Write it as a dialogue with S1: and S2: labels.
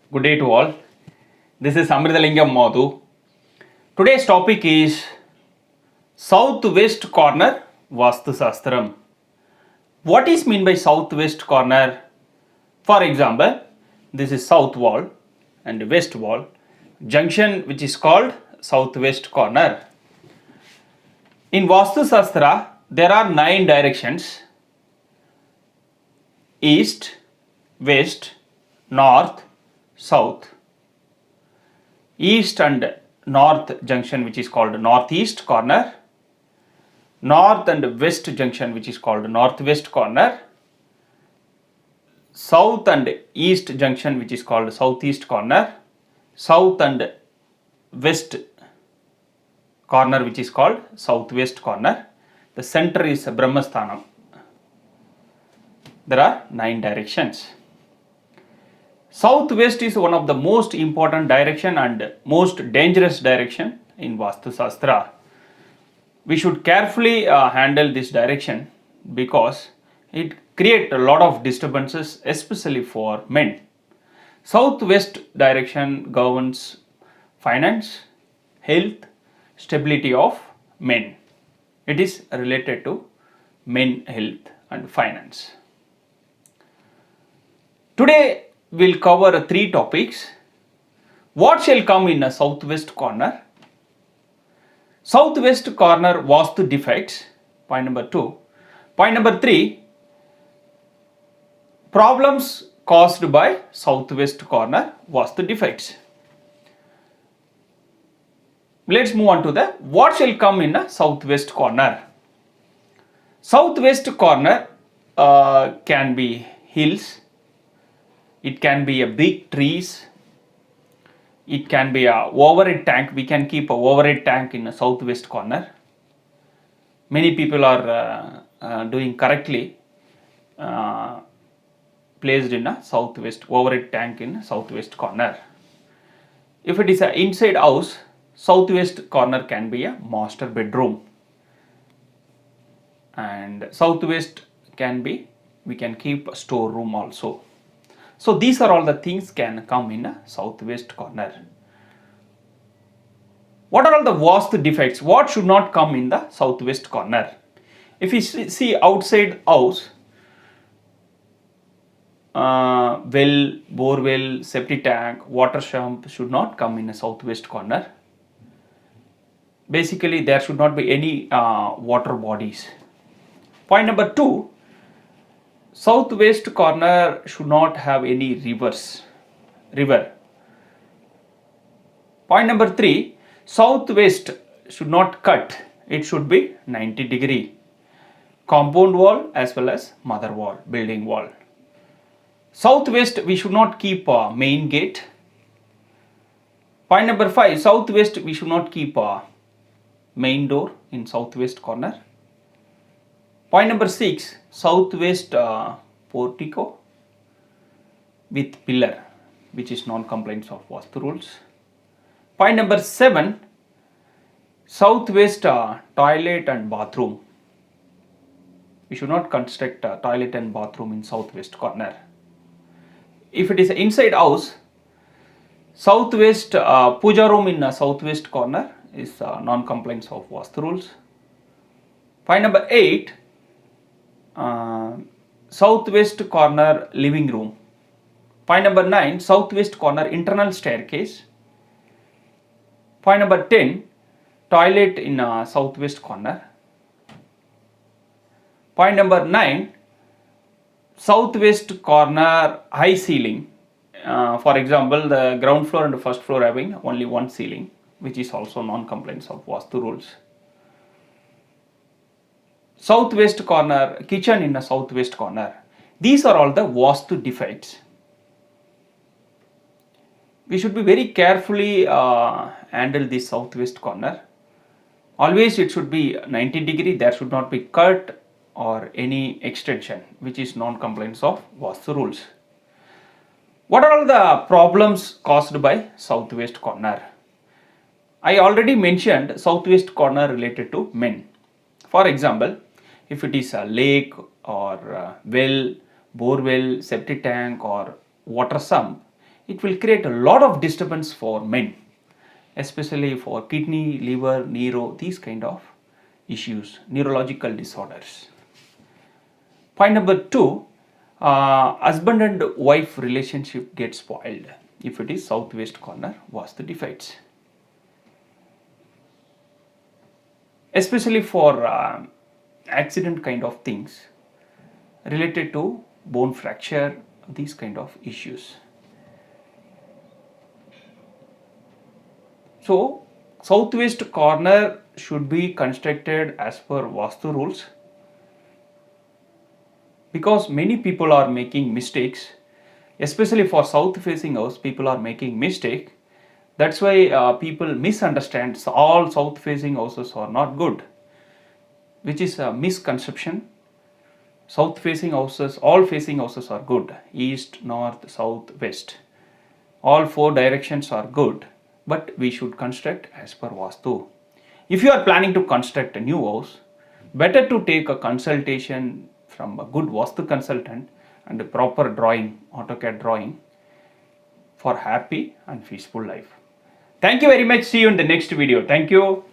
S1: Good day to all. This is Amridalingam Madhu. Today's topic is Southwest Corner Vastu Sastram. What is mean by Southwest Corner? For example, this is South Wall and West Wall junction, which is called Southwest Corner. In Vastu Sastra, there are 9 directions: East, West, North, South. East and North junction, which is called Northeast Corner. North and West junction, which is called Northwest Corner. South and East junction, which is called Southeast Corner. South and West corner, which is called Southwest Corner. The center is Brahmasthanam. There are 9 directions. Southwest is one of the most important direction and most dangerous direction in Vastu Sastra. We should carefully handle this direction because it creates a lot of disturbances, especially for men. Southwest direction governs finance, health, stability of men. It is related to men health and finance. Today we'll cover 3 topics. What shall come in a southwest corner? Southwest corner Vastu defects, point number 2. Point number 3, problems caused by southwest corner Vastu defects. Let's move on to the what shall come in a southwest corner. Southwest corner can be hills, it can be a big trees, it can be a overhead tank. We can keep a overhead tank in a southwest corner. Many people are doing correctly placed in a southwest overhead tank in southwest corner. If it is an inside house, southwest corner can be a master bedroom, and southwest can be, we can keep a storeroom also. So these are all the things can come in a southwest corner. What are all the Vastu defects? What should not come in the southwest corner? If you see outside house, well, bore well, septic tank, water sump should not come in a southwest corner. Basically, there should not be any water bodies. Point number 2, southwest corner should not have any river. Point number 3, southwest should not cut, it should be 90-degree. Compound wall as well as mother wall, building wall. Southwest we should not keep a main gate. Point number 5, southwest we should not keep a main door in southwest corner. Point number 6, southwest portico with pillar, which is non-compliance of Vastu rules. Point number 7, southwest toilet and bathroom. We should not construct a toilet and bathroom in southwest corner. If it is inside house, southwest puja room in southwest corner is non-compliance of Vastu rules. Point number 8, southwest corner living room. Point number 9, southwest corner internal staircase. Point number 10, toilet in southwest corner. Point number 9, southwest corner high ceiling. For example, the ground floor and the first floor having only one ceiling, which is also non-compliance of Vastu rules. Southwest corner kitchen in a southwest corner. These are all the Vastu defects. We should be very carefully handle this southwest corner. Always it should be 90-degree, there should not be cut or any extension, which is non-compliance of Vastu rules. What are all the problems caused by southwest corner? I already mentioned southwest corner related to men. For example, if it is a lake or well, bore well, septic tank or water sump, it will create a lot of disturbance for men, especially for kidney, liver, neuro, these kind of issues, neurological disorders. Point number 2, husband and wife relationship gets spoiled if it is southwest corner vastu defects. Especially for accident kind of things related to bone fracture, these kind of issues. So southwest corner should be constructed as per vastu rules, because many people are making mistakes, especially for south facing house people are making mistake. That's why people misunderstand all south facing houses are not good, which is a misconception. South facing houses, all facing houses are good, east, north, south, west, all 4 directions are good, but we should construct as per vastu. If you are planning to construct a new house, better to take a consultation from a good vastu consultant and a proper drawing, AutoCAD drawing, for happy and peaceful life. Thank you very much. See you in the next video. Thank you.